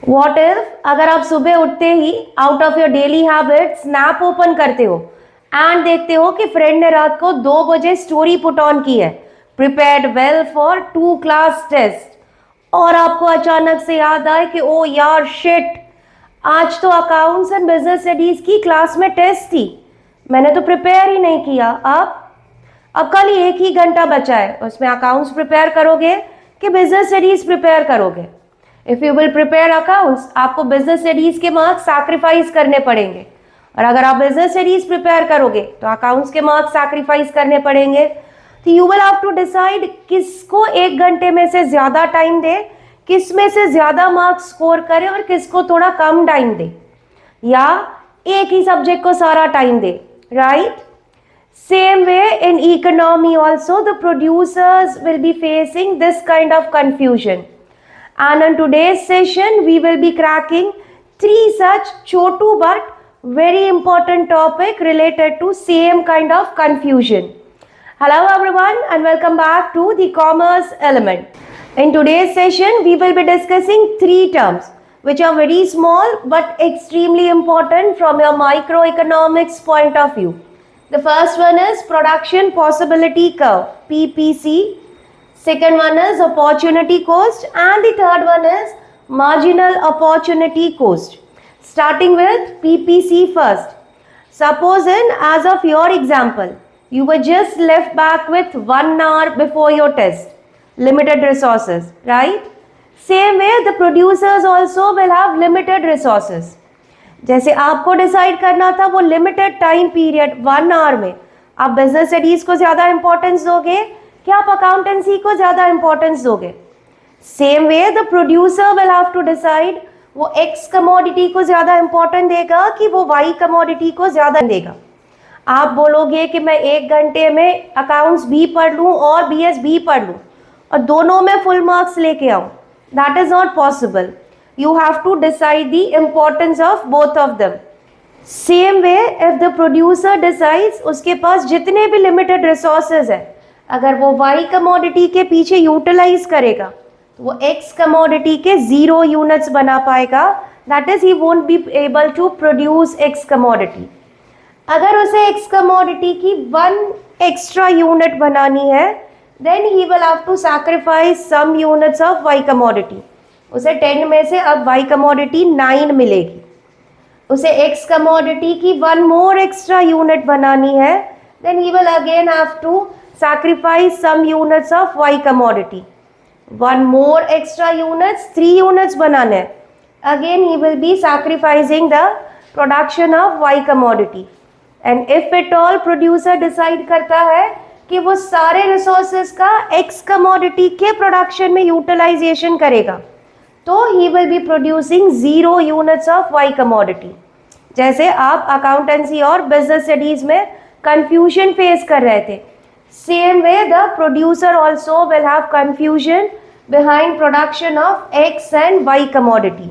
What if अगर आप सुबह उठते ही out of your daily habit snap open करते हो एंड देखते हो कि फ्रेंड ने रात को 2 बजे स्टोरी पुट ऑन की है, prepared well for 2 class test, और आपको अचानक से याद आए कि ओ यार शिट, आज तो अकाउंट्स एंड बिजनेस स्टडीज की क्लास में टेस्ट थी, मैंने तो प्रिपेयर ही नहीं किया। अब कल ही 1 ही घंटा बचा है, उसमें अकाउंट्स प्रिपेयर करोगे कि बिजनेस स्टडीज प्रिपेयर करोगे? If you will prepare accounts, आपको बिजनेस स्टडीज के मार्क्स सैक्रिफाइस करने पड़ेंगे, और अगर आप बिजनेस स्टडीज प्रिपेयर करोगे तो अकाउंट्स के मार्क्स सैक्रिफाइस करने पड़ेंगे। तो you will have to decide किसको 1 घंटे में से ज्यादा टाइम दे, किस में से ज्यादा मार्क्स स्कोर करे और किसको थोड़ा कम टाइम दे, या एक ही सब्जेक्ट को सारा time they, right? Same way in economy also, the producers will be facing this kind of confusion. And in today's session, we will be cracking 3 such chotu but very important topic related to same kind of confusion. Hello everyone and welcome back to the commerce element. In today's session, we will be discussing 3 terms which are very small but extremely important from your microeconomics point of view. The first one is production possibility curve, PPC. Second one is opportunity cost, and the third one is marginal opportunity cost. Starting with PPC first. Suppose as of your example, you were just left back with 1 hour before your test, limited resources, right? Same way the producers also will have limited resources. जैसे आपको decide करना था वो limited time period 1 our में, आप business studies को ज्यादा importance दोगे कि आप अकाउंटेंसी को ज्यादा इंपॉर्टेंस दोगे? Same way the producer will have to decide वो एक्स कमोडिटी को ज्यादा इंपॉर्टेंट देगा कि वो वाई कमोडिटी को ज्यादा देगा। आप बोलोगे कि मैं 1 घंटे में अकाउंट्स भी पढ़ लूँ और बीएस भी पढ़ लूँ और दोनों में फुल मार्क्स लेके आऊँ, that is not possible. You have to decide the importance of both of them. Same way, if the producer decides उसके पास जितने भी limited resources है, अगर वो Y commodity के पीछे utilize करेगा तो वो X commodity के 0 units बना पाएगा. That is, he won't be able to produce X commodity. अगर उसे X commodity की 1 extra unit बनानी है, then he will have to sacrifice some units of Y commodity. उसे 10 में से अब Y कमोडिटी 9 मिलेगी. उसे X कमोडिटी की 1 more extra unit बनानी है, then he will again have to sacrifice some units of Y commodity. 1 more extra units, 3 units बनाने, again he will be sacrificing the production of Y commodity. And if at all producer decide करता है कि वो सारे resources का X commodity के production में utilization करेगा, तो he will be producing 0 units of Y commodity. जैसे आप अकाउंटेंसी और बिजनेस स्टडीज में कंफ्यूजन फेस कर रहे थे, same way the producer also will have confusion behind production of X and Y commodity.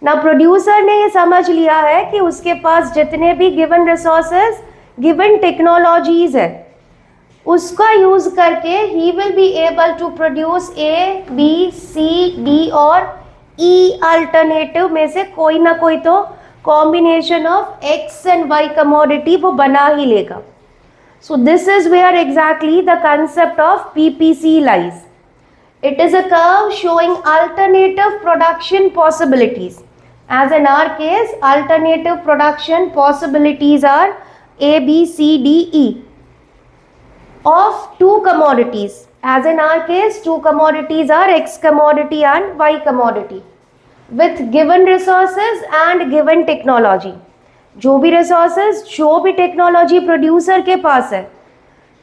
ना प्रोड्यूसर ने ये समझ लिया है कि उसके पास जितने भी गिवन रिसोर्सेज, गिवन टेक्नोलॉजीज है, उसका यूज करके he will be able to produce A B C D और ई अल्टरनेटिव में से कोई ना कोई तो combination of X and Y commodity वो बना ही लेगा. So this is where exactly the concept of PPC lies. It is a curve showing alternative production possibilities. As in our case, alternative production possibilities are A B C D E of 2 commodities. As in our case, 2 commodities are X commodity and Y commodity with given resources and given technology. जो भी resources, जो भी technology producer के पास है,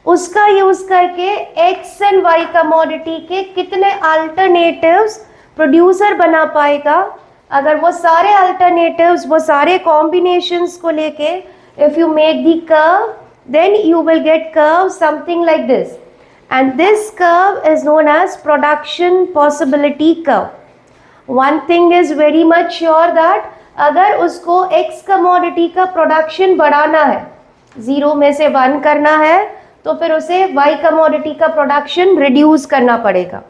उसका use करके X and Y commodity के कितने alternatives producer बना पाएगा. अगर वो सारे alternatives, वो सारे combinations को लेके if you make the curve, then you will get curve something like this, and this curve is known as production possibility curve. One thing is very much sure that अगर उसको X commodity का production बढ़ाना है, 0 में से 1 करना है, तो फिर उसे Y commodity का production reduce करना पड़ेगा.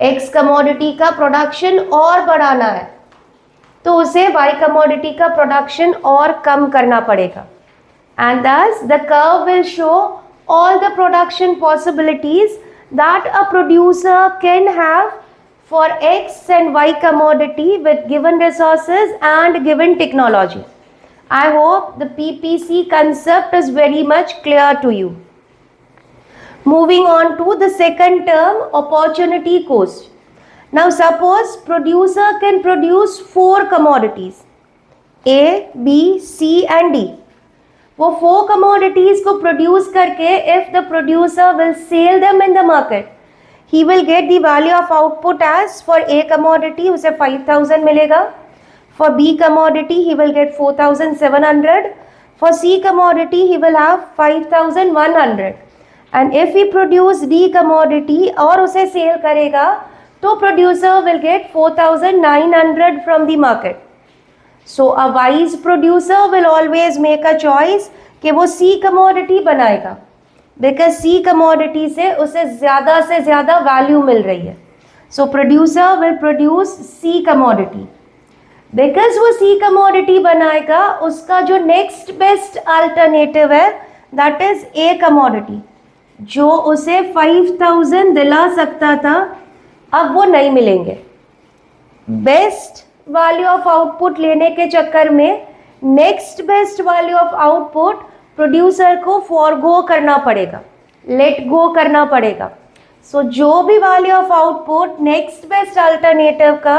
X commodity का production और बढ़ाना है, तो उसे वाई कमोडिटी का प्रोडक्शन और कम करना पड़ेगा. And thus the curve will show all the production possibilities that a producer can have for X and Y commodity with given resources and given technology. I hope the PPC concept is very much clear to you. Moving on to the second term, opportunity cost. Now suppose producer can produce 4 commodities A, B, C and D. वो 4 commodities को produce करके if the producer will sell them in the market, he will get the value of output as for A commodity उसे 5000 मिलेगा, for B commodity he will get 4700, for C commodity he will have 5100, and if he produce D commodity और उसे sell करेगा तो producer will get 4900 from the market. So a wise producer will always make a choice कि वो C commodity बनाएगा because C commodity से उसे ज़्यादा value मिल रही है. So producer will produce C commodity. Because वो C commodity बनाएगा, उसका जो next best alternative है that is A commodity, जो उसे 5000 दिला सकता था, अब वो नहीं मिलेंगे. बेस्ट वैल्यू ऑफ आउटपुट लेने के चक्कर में next best value of output producer को फॉरगो करना पड़ेगा, लेट गो करना पड़ेगा. सो जो भी value of output next best alternative का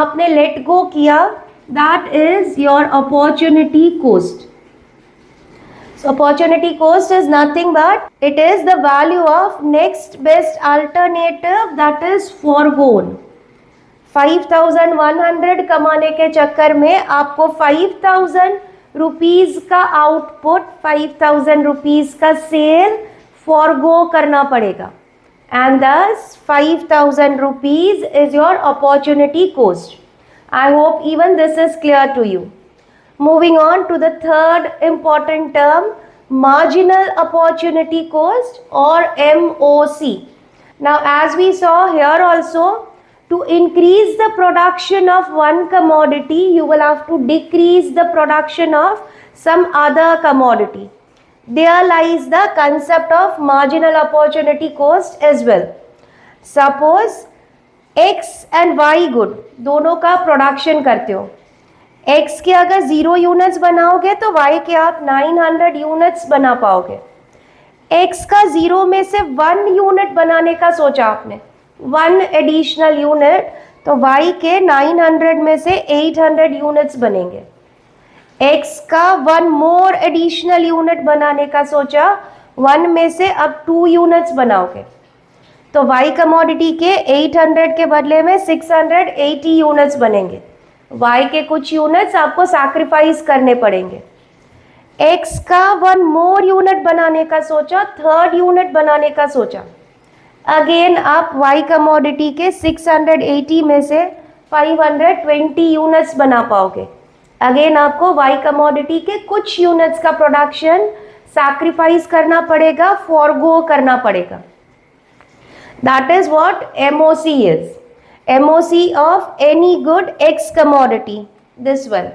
आपने लेट गो किया, that is your opportunity cost. So opportunity cost is nothing but it is the value of next best alternative that is foregone. 5100 कमाने के चक्कर में आपको 5000 रुपीज का output, 5000 rupees का सेल फॉरगो करना पड़ेगा. And thus 5000 rupees is your opportunity cost. I hope even this is clear to you. Moving on to the third important term, marginal opportunity cost or MOC. Now as we saw here also, to increase the production of one commodity, you will have to decrease the production of some other commodity. There lies the concept of marginal opportunity cost as well. Suppose X and Y good दोनों का production करते हो. X के अगर 0 units बनाओगे तो Y के आप 900 यूनिट्स बना पाओगे. X का 0 में से 1 यूनिट बनाने का सोचा आपने, 1 एडिशनल यूनिट, तो Y के 900 में से 800 यूनिट्स बनेंगे. X का 1 मोर एडिशनल यूनिट बनाने का सोचा, 1 में से अब 2 यूनिट्स बनाओगे, तो Y कमोडिटी के 800 के बदले में 680 यूनिट्स बनेंगे. Y के कुछ यूनिट्स आपको सैक्रिफाइस करने पड़ेंगे. X का 1 मोर यूनिट बनाने का सोचा, 3rd यूनिट बनाने का सोचा, अगेन आप Y कमोडिटी के 680 में से 520 यूनिट्स बना पाओगे. अगेन आपको Y कमोडिटी के कुछ यूनिट्स का प्रोडक्शन सैक्रिफाइस करना पड़ेगा, फॉरगो करना पड़ेगा. That is what MOC is. MOC of any good X commodity, this one,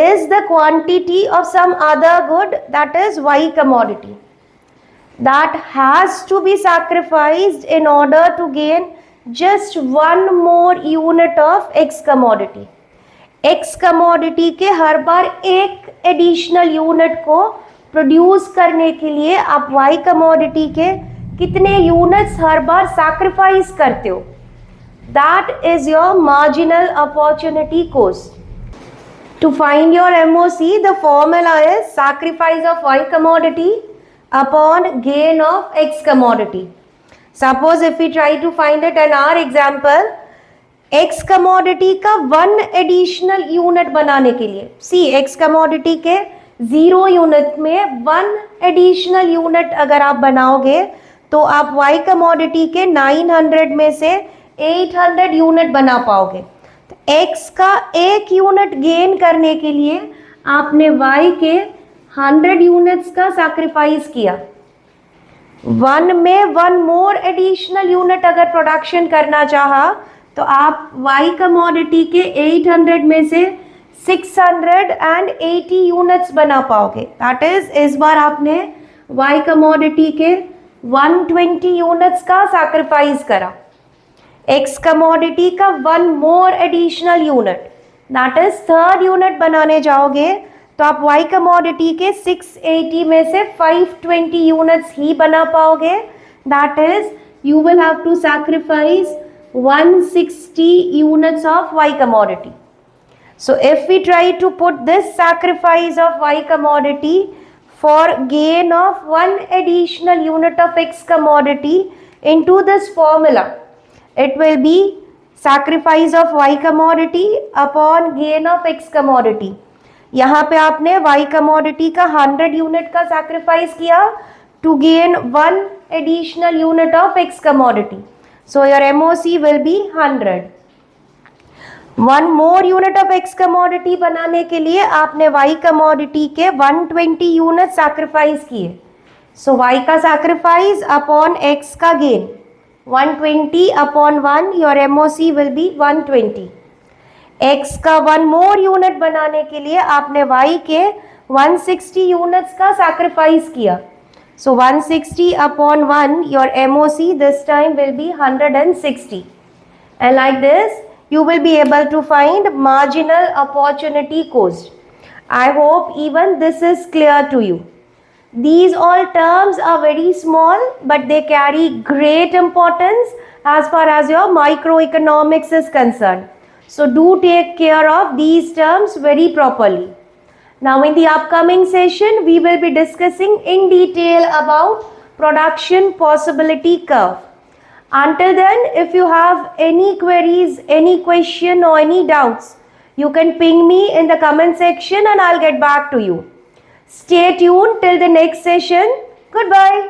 is the quantity of some other good that is Y commodity that has to be sacrificed in order to gain just 1 more unit of X commodity. X commodity के हर बार एक additional unit को produce करने के लिए आप Y commodity के कितने units हर बार sacrifice करते हो, that is your marginal opportunity cost. To find your MOC, the formula is sacrifice of Y commodity upon gain of X commodity. Suppose if we try to find it in our example, X commodity का 1 additional unit बनाने के लिए, see X commodity के 0 unit में 1 additional unit अगर आप बनाओगे तो आप Y commodity के 900 में से 800 यूनिट बना पाओगे. तो X का 1 यूनिट गेन करने के लिए आपने Y के 100 यूनिट्स का सैक्रिफाइस किया. 1 में 1 मोर एडिशनल यूनिट अगर प्रोडक्शन करना चाहा तो आप Y कमोडिटी के 800 में से 680 यूनिट्स बना पाओगे। दैट इज इस बार आपने Y कमोडिटी के 120 यूनिट्स का सैक्रिफाइस करा। X कमोडिटी का 1 मोर additional unit, that is third unit बनाने जाओगे तो आप Y कमोडिटी के 680 में से 520 यूनिट्स ही बना पाओगे। That is you will have to sacrifice 160 units of Y commodity. So if we try to put this sacrifice of Y commodity for gain of one additional unit of X commodity into this formula, it will be sacrifice of Y commodity upon gain of X commodity. यहाँ पे आपने Y commodity का 100 unit का sacrifice किया to gain one additional unit of X commodity. So your MOC will be 100. One more unit of X commodity बनाने के लिए आपने Y commodity के 120 यूनिट सैक्रिफाइस किए। So Y का सैक्रिफाइस अपॉन X का gain 120 upon 1, your MOC will be 120. X का 1 मोर unit बनाने के लिए आपने Y के 160 यूनिट्स का सैक्रिफाइस किया। So 160 upon 1, your MOC this time will be 160. And like this, you will be able to find marginal opportunity cost. I hope even this is clear to you. These all terms are very small, but they carry great importance as far as your microeconomics is concerned. So do take care of these terms very properly. Now in the upcoming session, we will be discussing in detail about production possibility curve. Until then, if you have any queries, any question or any doubts, you can ping me in the comment section and I'll get back to you. Stay tuned till the next session. Goodbye.